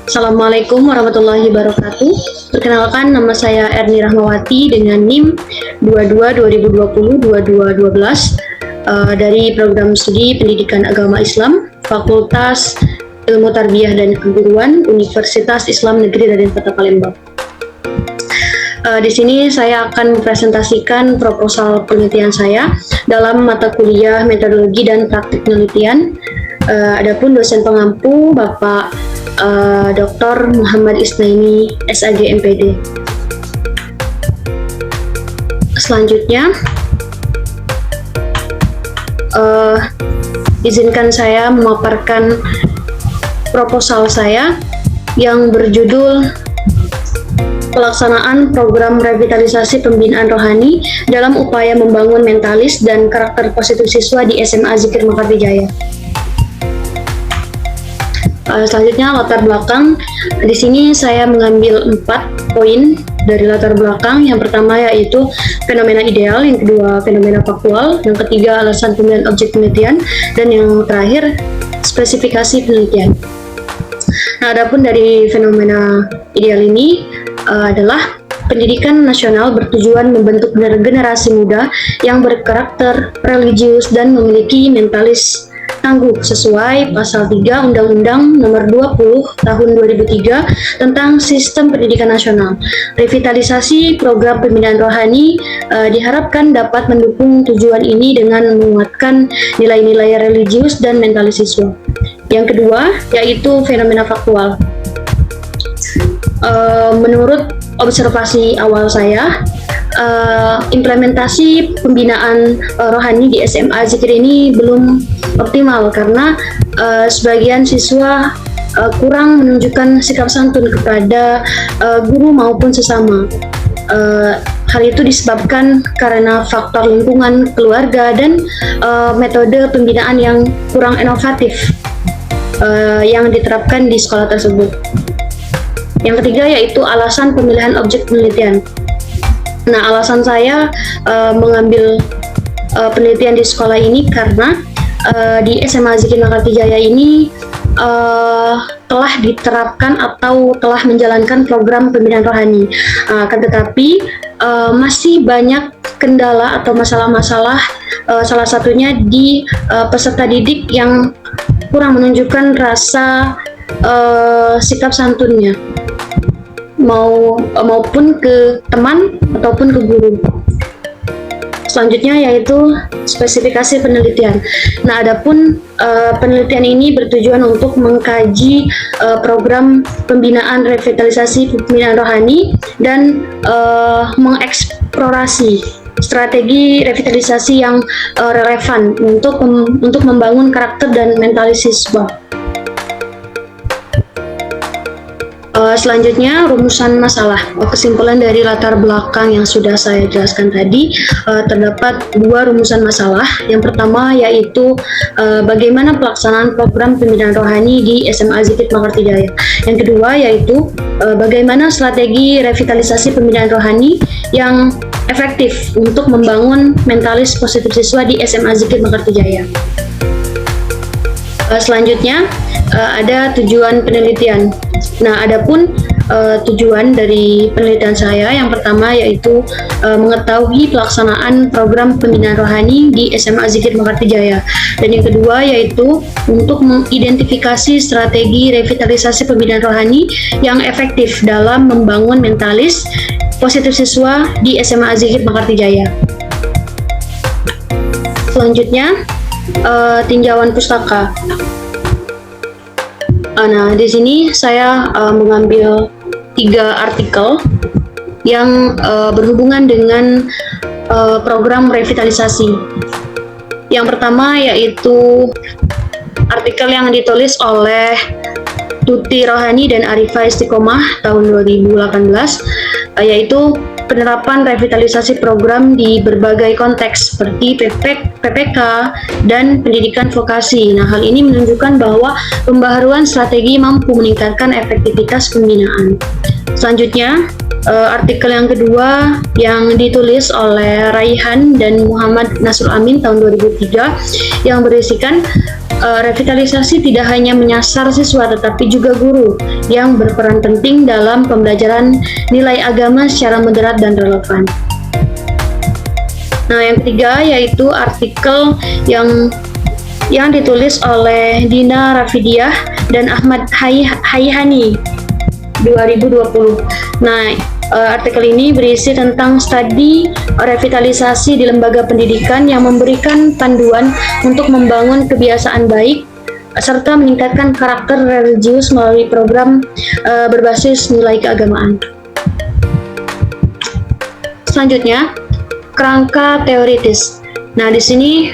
Assalamualaikum warahmatullahi wabarakatuh. Perkenalkan, nama saya Erni Rahmawati dengan NIM 22-2020-2212 dari Program Studi Pendidikan Agama Islam, Fakultas Ilmu Tarbiyah dan Keguruan, Universitas Islam Negeri Raden Kota Palembang. Di sini saya akan mempresentasikan proposal penelitian saya dalam mata kuliah Metodologi dan Praktik Penelitian. Adapun dosen pengampu Bapak Dr. Muhammad Isnaini, SAG MPD. Selanjutnya, izinkan saya memaparkan proposal saya yang berjudul Pelaksanaan Program Revitalisasi Pembinaan Rohani dalam upaya membangun mentalis dan karakter positif siswa di SMA Zikir Mekartijaya. Selanjutnya, latar belakang. Di sini saya mengambil 4 poin dari latar belakang. Yang pertama yaitu fenomena ideal, yang kedua fenomena faktual, yang ketiga alasan pemilihan objek penelitian, dan yang terakhir spesifikasi penelitian. Nah, adapun dari fenomena ideal ini adalah pendidikan nasional bertujuan membentuk generasi muda yang berkarakter religius dan memiliki mentalis tangguh sesuai pasal 3 Undang-Undang Nomor 20 Tahun 2003 tentang Sistem Pendidikan Nasional. Revitalisasi program pembinaan rohani diharapkan dapat mendukung tujuan ini dengan menguatkan nilai-nilai religius dan mentalis siswa. Yang kedua yaitu fenomena faktual. Menurut observasi awal saya, implementasi pembinaan rohani di SMA Zikir ini belum optimal karena sebagian siswa kurang menunjukkan sikap santun kepada guru maupun sesama. Hal itu disebabkan karena faktor lingkungan keluarga dan metode pembinaan yang kurang inovatif yang diterapkan di sekolah tersebut. Yang ketiga yaitu alasan pemilihan objek penelitian. Nah, alasan saya mengambil penelitian di sekolah ini karena di SMA Zikir Mekartijaya ini telah diterapkan atau telah menjalankan program pembinaan rohani. Akan tetapi masih banyak kendala atau masalah-masalah, salah satunya di peserta didik yang kurang menunjukkan rasa sikap santunnya, maupun ke teman ataupun ke guru. Selanjutnya yaitu spesifikasi penelitian. Nah, adapun penelitian ini bertujuan untuk mengkaji program pembinaan revitalisasi pembinaan rohani dan mengeksplorasi strategi revitalisasi yang relevan untuk membangun karakter dan mentalis siswa. Selanjutnya, rumusan masalah. Kesimpulan dari latar belakang yang sudah saya jelaskan tadi, terdapat 2 rumusan masalah. Yang pertama yaitu bagaimana pelaksanaan program pembinaan rohani di SMA Zikir Mekartijaya. Yang kedua yaitu bagaimana strategi revitalisasi pembinaan rohani yang efektif untuk membangun mentalis positif siswa di SMA Zikir Mekartijaya. Selanjutnya ada tujuan penelitian. Nah, adapun tujuan dari penelitian saya yang pertama yaitu mengetahui pelaksanaan program pembinaan rohani di SMA Zikir Mekartijaya, dan yang kedua yaitu untuk mengidentifikasi strategi revitalisasi pembinaan rohani yang efektif dalam membangun mentalis positif siswa di SMA Zikir Mekartijaya. Selanjutnya tinjauan pustaka. Nah, di sini saya mengambil 3 artikel yang berhubungan dengan program revitalisasi. Yang pertama yaitu artikel yang ditulis oleh Tuti Rohani dan Arifah Istiqomah tahun 2018, yaitu penerapan revitalisasi program di berbagai konteks seperti PPK dan pendidikan vokasi. Nah, hal ini menunjukkan bahwa pembaharuan strategi mampu meningkatkan efektivitas pembinaan. Selanjutnya, artikel yang kedua yang ditulis oleh Raihan dan Muhammad Nasrul Amin tahun 2003 yang berisikan revitalisasi tidak hanya menyasar siswa tetapi juga guru yang berperan penting dalam pembelajaran nilai agama secara moderat dan relevan. Nah, yang ketiga yaitu artikel yang ditulis oleh Dina Rafidiah dan Ahmad Hayhani 2020. Nah, artikel ini berisi tentang studi revitalisasi di lembaga pendidikan yang memberikan panduan untuk membangun kebiasaan baik serta meningkatkan karakter religius melalui program berbasis nilai keagamaan. Selanjutnya, kerangka teoritis. Nah, di sini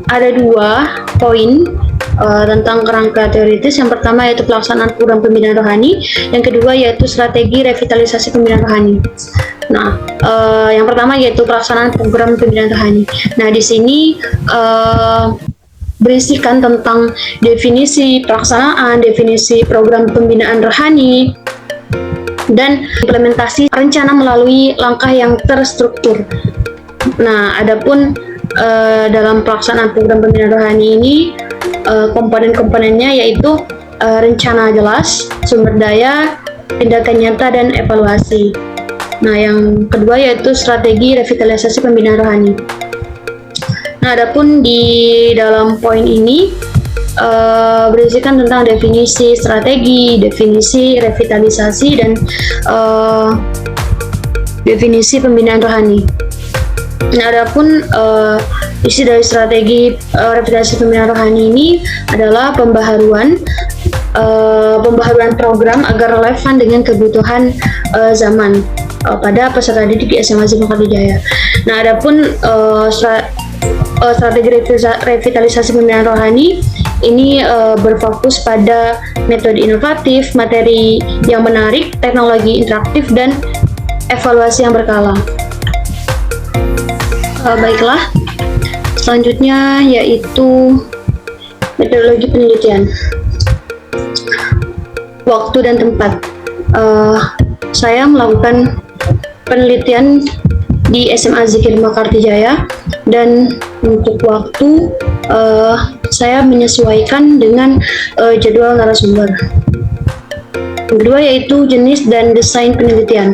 ada 2 poin tentang kerangka teoritis. Yang pertama yaitu pelaksanaan program pembinaan rohani, yang kedua yaitu strategi revitalisasi pembinaan rohani. Nah, yang pertama yaitu pelaksanaan program pembinaan rohani. Nah, di sini berisikan tentang definisi pelaksanaan, definisi program pembinaan rohani, dan implementasi rencana melalui langkah yang terstruktur. Nah, adapun dalam pelaksanaan program pembinaan rohani ini komponen-komponennya yaitu rencana jelas, sumber daya, tindakan nyata, dan evaluasi. Nah, yang kedua yaitu strategi revitalisasi pembinaan rohani. Nah, adapun di dalam poin ini berisikan tentang definisi strategi, definisi revitalisasi, dan definisi pembinaan rohani. Nah, adapun isi dari strategi revitalisasi pembinaan rohani ini adalah pembaharuan program agar relevan dengan kebutuhan zaman pada peserta didik di SMA Azikri Mekarta. Nah, adapun strategi revitalisasi pembinaan rohani ini berfokus pada metode inovatif, materi yang menarik, teknologi interaktif, dan evaluasi yang berkala. Baiklah, selanjutnya yaitu metodologi penelitian. Waktu dan tempat. Saya melakukan penelitian di SMA Azikri Mekarta dan untuk waktu saya menyesuaikan dengan jadwal narasumber. Yang kedua yaitu jenis dan desain penelitian.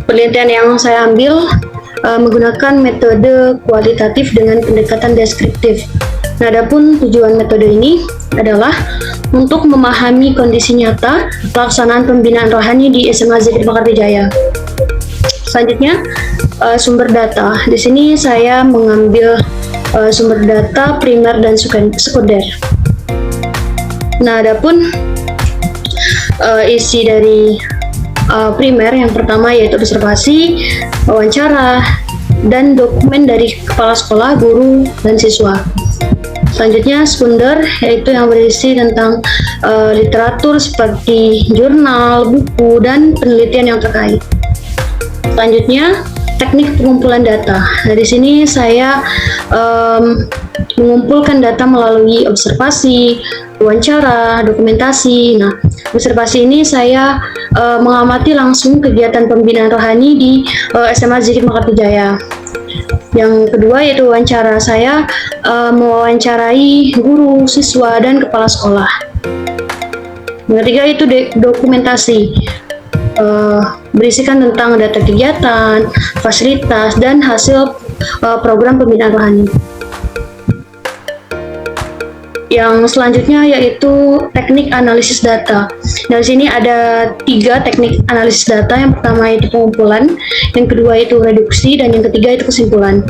Penelitian yang saya ambil menggunakan metode kualitatif dengan pendekatan deskriptif. Nah, adapun tujuan metode ini adalah untuk memahami kondisi nyata pelaksanaan pembinaan rohani di SMA Azikri Mekarta. Selanjutnya, sumber data. Di sini saya mengambil sumber data primer dan sekunder. Nah, adapun isi dari primer yang pertama yaitu observasi, wawancara, dan dokumen dari kepala sekolah, guru, dan siswa. Selanjutnya sekunder yaitu yang berisi tentang literatur seperti jurnal, buku, dan penelitian yang terkait. Selanjutnya teknik pengumpulan data. Dari sini saya mengumpulkan data melalui observasi, wawancara, dokumentasi. Nah, observasi ini saya mengamati langsung kegiatan pembinaan rohani di SMA Azikri Mekarta. Yang kedua yaitu wawancara. Saya mewawancarai guru, siswa, dan kepala sekolah. Yang ketiga itu dokumentasi. Berisikan tentang data kegiatan, fasilitas, dan hasil program pembinaan rohani. Yang selanjutnya yaitu teknik analisis data. Nah, di sini ada 3 teknik analisis data. Yang pertama itu pengumpulan, yang kedua itu reduksi, dan yang ketiga itu kesimpulan.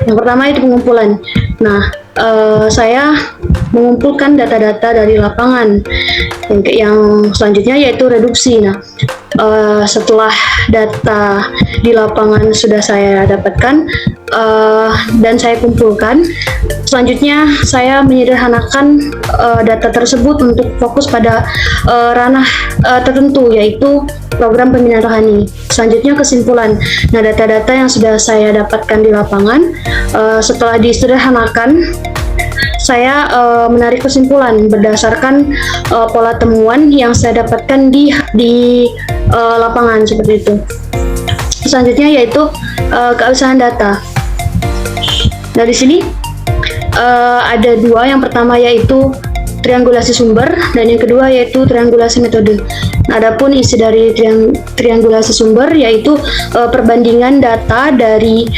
Yang pertama itu pengumpulan. Nah, saya mengumpulkan data-data dari lapangan. Yang selanjutnya yaitu reduksi. Nah, setelah data di lapangan sudah saya dapatkan dan saya kumpulkan, selanjutnya saya menyederhanakan data tersebut untuk fokus pada ranah tertentu, yaitu program pembinaan rohani. Selanjutnya kesimpulan. Nah, data-data yang sudah saya dapatkan di lapangan setelah disederhanakan, saya menarik kesimpulan berdasarkan pola temuan yang saya dapatkan di lapangan seperti itu. Selanjutnya yaitu keabsahan data. Dari sini ada dua, yang pertama yaitu triangulasi sumber dan yang kedua yaitu triangulasi metode. Adapun isi dari triangulasi sumber yaitu perbandingan data dari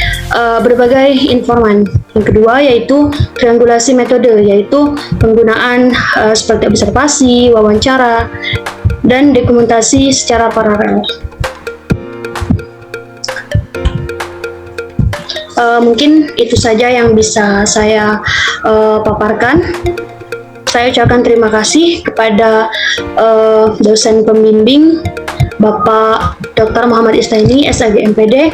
berbagai informan. Yang kedua yaitu triangulasi metode, yaitu penggunaan seperti observasi, wawancara, dan dokumentasi secara paralel. Mungkin itu saja yang bisa saya paparkan. Saya ucapkan terima kasih kepada dosen pembimbing Bapak Dr. Muhammad Istaini, SAG MPD.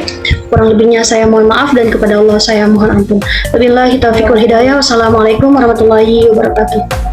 Kurang lebihnya saya mohon maaf dan kepada Allah saya mohon ampun. Wabillahi taufiq wal hidayah. Wassalamualaikum warahmatullahi wabarakatuh.